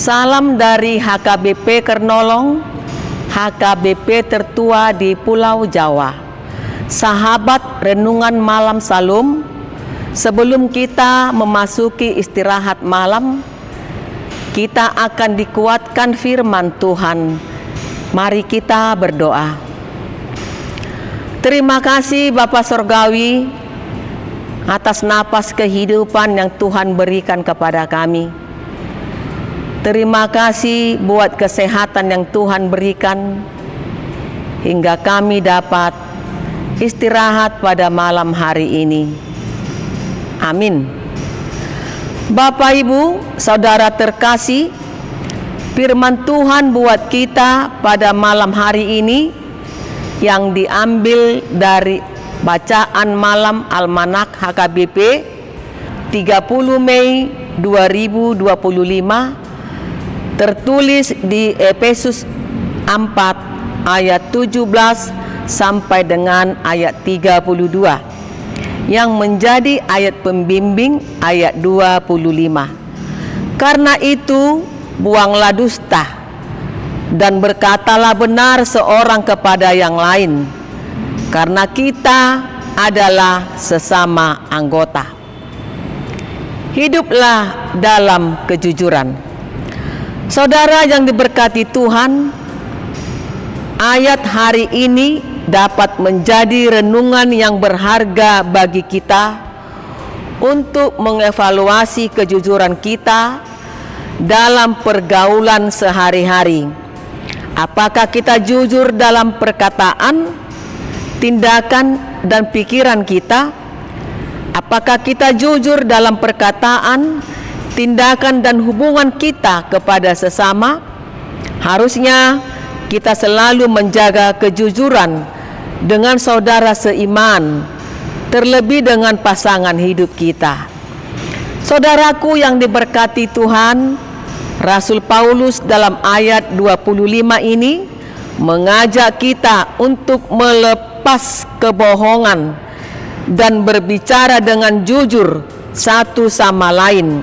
Salam dari HKBP Kernolong, HKBP tertua di Pulau Jawa. Sahabat Renungan Malam Salum, sebelum kita memasuki istirahat malam, kita akan dikuatkan firman Tuhan. Mari kita berdoa. Terima kasih Bapa Sorgawi atas napas kehidupan yang Tuhan berikan kepada kami. Terima kasih buat kesehatan yang Tuhan berikan hingga kami dapat istirahat pada malam hari ini. Amin. Bapak, Ibu, Saudara terkasih, firman Tuhan buat kita pada malam hari ini yang diambil dari bacaan malam Almanak HKBP 30 Mei 2025, tertulis di Efesus 4 ayat 17 sampai dengan ayat 32 yang menjadi ayat pembimbing ayat 25. Karena itu buanglah dusta dan berkatalah benar seorang kepada yang lain, karena kita adalah sesama anggota. Hiduplah dalam kejujuran. Saudara yang diberkati Tuhan, ayat hari ini dapat menjadi renungan yang berharga bagi kita untuk mengevaluasi kejujuran kita dalam pergaulan sehari-hari. Apakah kita jujur dalam perkataan, tindakan, dan pikiran kita? Apakah kita jujur dalam perkataan, tindakan, dan hubungan kita kepada sesama? Harusnya kita selalu menjaga kejujuran dengan saudara seiman, terlebih dengan pasangan hidup kita. Saudaraku yang diberkati Tuhan, Rasul Paulus dalam ayat 25 ini mengajak kita untuk melepas kebohongan dan berbicara dengan jujur satu sama lain,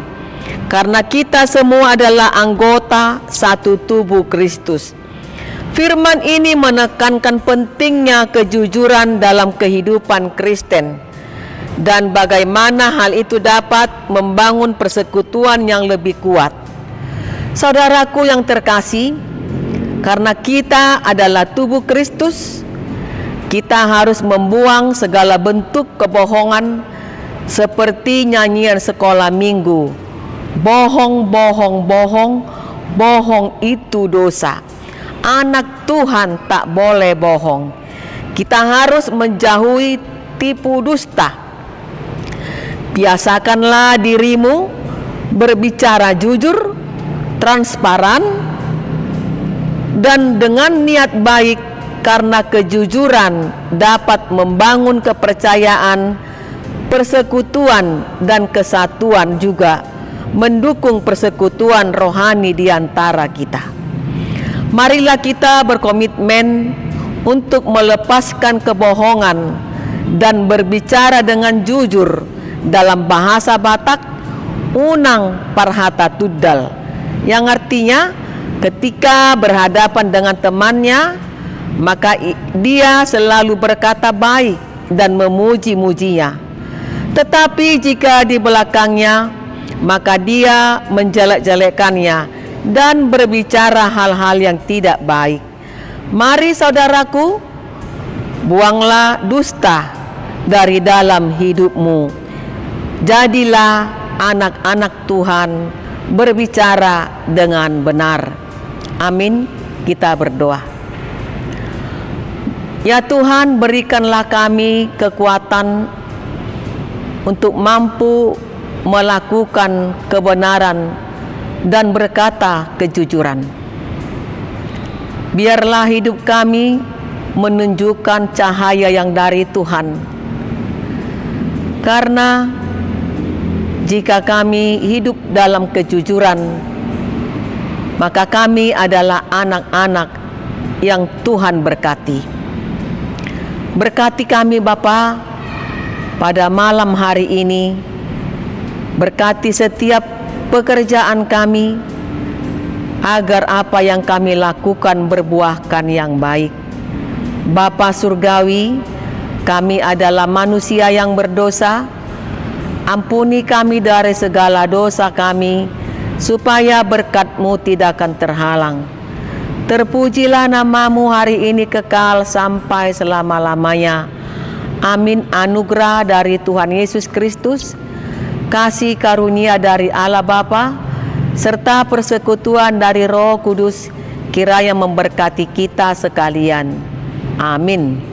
karena kita semua adalah anggota satu tubuh Kristus. Firman ini menekankan pentingnya kejujuran dalam kehidupan Kristen dan bagaimana hal itu dapat membangun persekutuan yang lebih kuat. Saudaraku yang terkasih, karena kita adalah tubuh Kristus, kita harus membuang segala bentuk kebohongan seperti nyanyian sekolah minggu. Bohong, bohong, bohong, bohong itu dosa. Anak Tuhan tak boleh bohong. Kita harus menjauhi tipu dusta. Biasakanlah dirimu berbicara jujur, transparan, dan dengan niat baik, karena kejujuran dapat membangun kepercayaan, persekutuan, dan kesatuan, juga mendukung persekutuan rohani di antara kita. Marilah kita berkomitmen untuk melepaskan kebohongan dan berbicara dengan jujur. Dalam bahasa Batak, unang parhata tudal, yang artinya ketika berhadapan dengan temannya, maka dia selalu berkata baik dan memuji-mujinya. Tetapi jika di belakangnya, maka dia menjelek-jelekkannya dan berbicara hal-hal yang tidak baik. Mari saudaraku, buanglah dusta dari dalam hidupmu. Jadilah anak-anak Tuhan, berbicara dengan benar. Amin. Kita berdoa. Ya Tuhan, berikanlah kami kekuatan untuk mampu melakukan kebenaran dan berkata kejujuran. Biarlah hidup kami menunjukkan cahaya yang dari Tuhan. Karena jika kami hidup dalam kejujuran, maka kami adalah anak-anak yang Tuhan berkati. Berkati kami Bapa pada malam hari ini. Berkati setiap pekerjaan kami, agar apa yang kami lakukan berbuahkan yang baik. Bapa Surgawi, kami adalah manusia yang berdosa. Ampuni kami dari segala dosa kami, supaya berkat-Mu tidak akan terhalang. Terpujilah nama-Mu hari ini kekal sampai selama-lamanya. Amin. Anugerah dari Tuhan Yesus Kristus, kasih karunia dari Allah Bapa, serta persekutuan dari Roh Kudus kiranya memberkati kita sekalian. Amin.